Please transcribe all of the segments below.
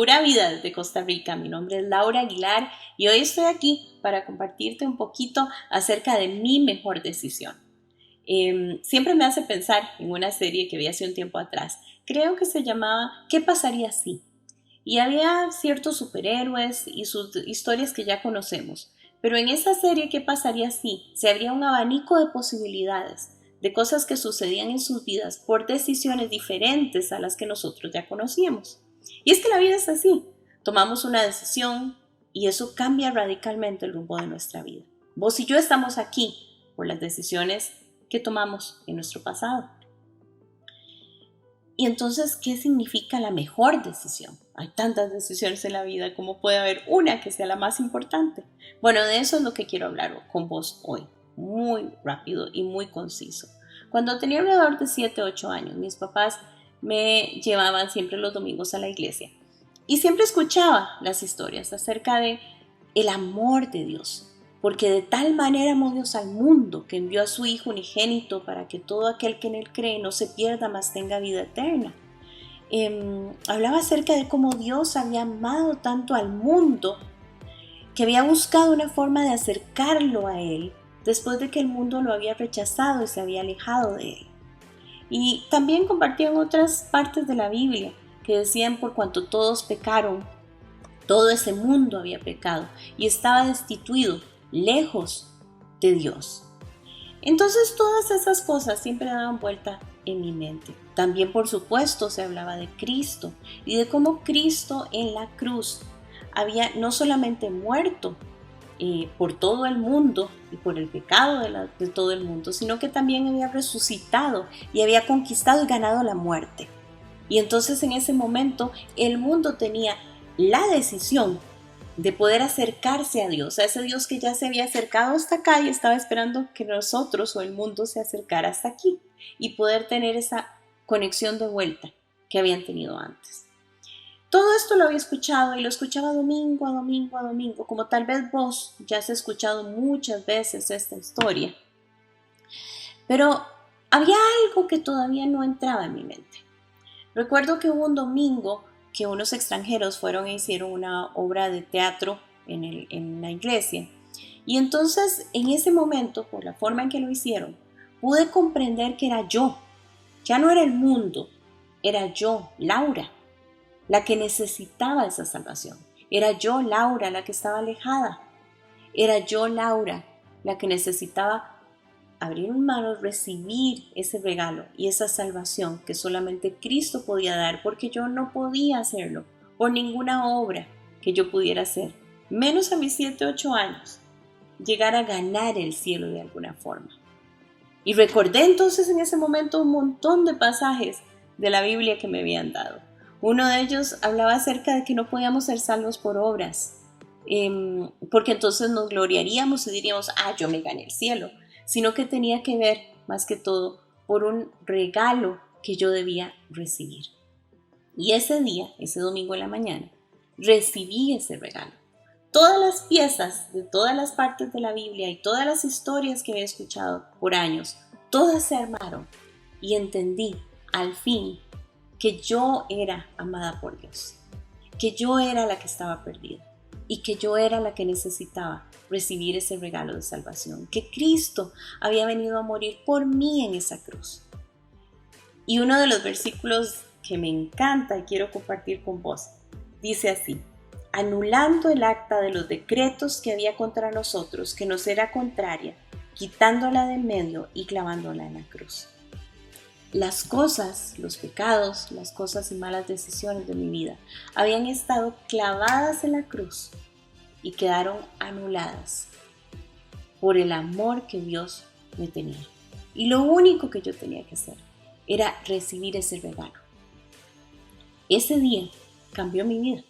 Pura Vida desde Costa Rica. Mi nombre es Laura Aguilar y hoy estoy aquí para compartirte un poquito acerca de mi mejor decisión. Siempre me hace pensar en una serie que vi hace un tiempo atrás. Creo que se llamaba ¿Qué pasaría si? Y había ciertos superhéroes y sus historias que ya conocemos. Pero en esa serie ¿Qué pasaría si? Se abría un abanico de posibilidades, de cosas que sucedían en sus vidas por decisiones diferentes a las que nosotros ya conocíamos. Y es que la vida es así. Tomamos una decisión y eso cambia radicalmente el rumbo de nuestra vida. Vos y yo estamos aquí por las decisiones que tomamos en nuestro pasado. Y entonces, ¿qué significa la mejor decisión? Hay tantas decisiones en la vida, ¿cómo puede haber una que sea la más importante? Bueno, de eso es lo que quiero hablar con vos hoy, muy rápido y muy conciso. Cuando tenía alrededor de 7 o 8 años, mis papás me llevaban siempre los domingos a la iglesia y siempre escuchaba las historias acerca de el amor de Dios, porque de tal manera amó Dios al mundo que envió a su Hijo unigénito para que todo aquel que en él cree no se pierda, mas tenga vida eterna. Hablaba acerca de cómo Dios había amado tanto al mundo que había buscado una forma de acercarlo a él después de que el mundo lo había rechazado y se había alejado de él. Y también compartían otras partes de la Biblia que decían por cuanto todos pecaron, todo ese mundo había pecado y estaba destituido, lejos de Dios. Entonces todas esas cosas siempre daban vuelta en mi mente. También, por supuesto, se hablaba de Cristo y de cómo Cristo en la cruz había no solamente muerto por todo el mundo y por el pecado de todo el mundo, sino que también había resucitado y había conquistado y ganado la muerte. Y entonces en ese momento el mundo tenía la decisión de poder acercarse a Dios, a ese Dios que ya se había acercado hasta acá y estaba esperando que nosotros o el mundo se acercara hasta aquí y poder tener esa conexión de vuelta que habían tenido antes. Todo esto lo había escuchado y lo escuchaba domingo a domingo a domingo, como tal vez vos ya has escuchado muchas veces esta historia. Pero había algo que todavía no entraba en mi mente. Recuerdo que hubo un domingo que unos extranjeros fueron e hicieron una obra de teatro en la iglesia. Y entonces, en ese momento, por la forma en que lo hicieron, pude comprender que era yo. Ya no era el mundo, era yo, Laura, la que necesitaba esa salvación. Era yo, Laura, la que estaba alejada. Era yo, Laura, la que necesitaba abrir manos, recibir ese regalo y esa salvación que solamente Cristo podía dar, porque yo no podía hacerlo por ninguna obra que yo pudiera hacer, menos a mis 7 o 8 años, llegar a ganar el cielo de alguna forma. Y recordé entonces en ese momento un montón de pasajes de la Biblia que me habían dado. Uno de ellos hablaba acerca de que no podíamos ser salvos por obras, porque entonces nos gloriaríamos y diríamos, yo me gané el cielo, sino que tenía que ver más que todo por un regalo que yo debía recibir. Y ese día, ese domingo en la mañana, recibí ese regalo. Todas las piezas de todas las partes de la Biblia y todas las historias que había escuchado por años, todas se armaron y entendí al fin que yo era amada por Dios, que yo era la que estaba perdida y que yo era la que necesitaba recibir ese regalo de salvación, que Cristo había venido a morir por mí en esa cruz. Y uno de los versículos que me encanta y quiero compartir con vos, dice así: anulando el acta de los decretos que había contra nosotros, que nos era contraria, quitándola de en medio y clavándola en la cruz. Las cosas, los pecados, las cosas y malas decisiones de mi vida habían estado clavadas en la cruz y quedaron anuladas por el amor que Dios me tenía. Y lo único que yo tenía que hacer era recibir ese regalo. Ese día cambió mi vida.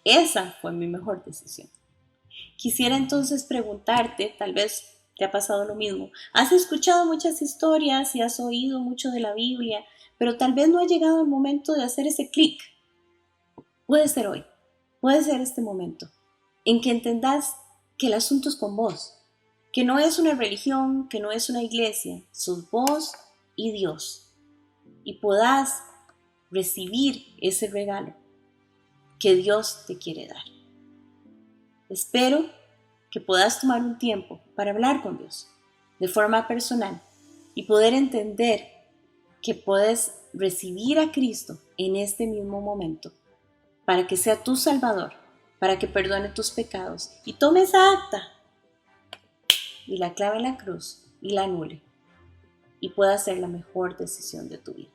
Esa fue mi mejor decisión. Quisiera entonces preguntarte, tal vez te ha pasado lo mismo. Has escuchado muchas historias y has oído mucho de la Biblia, pero tal vez no ha llegado el momento de hacer ese clic. Puede ser hoy, puede ser este momento, en que entendás que el asunto es con vos, que no es una religión, que no es una iglesia, sos vos y Dios, y podás recibir ese regalo que Dios te quiere dar. Espero que puedas tomar un tiempo para hablar con Dios de forma personal y poder entender que puedes recibir a Cristo en este mismo momento para que sea tu Salvador, para que perdone tus pecados y tome esa acta y la clave en la cruz y la anule y pueda ser la mejor decisión de tu vida.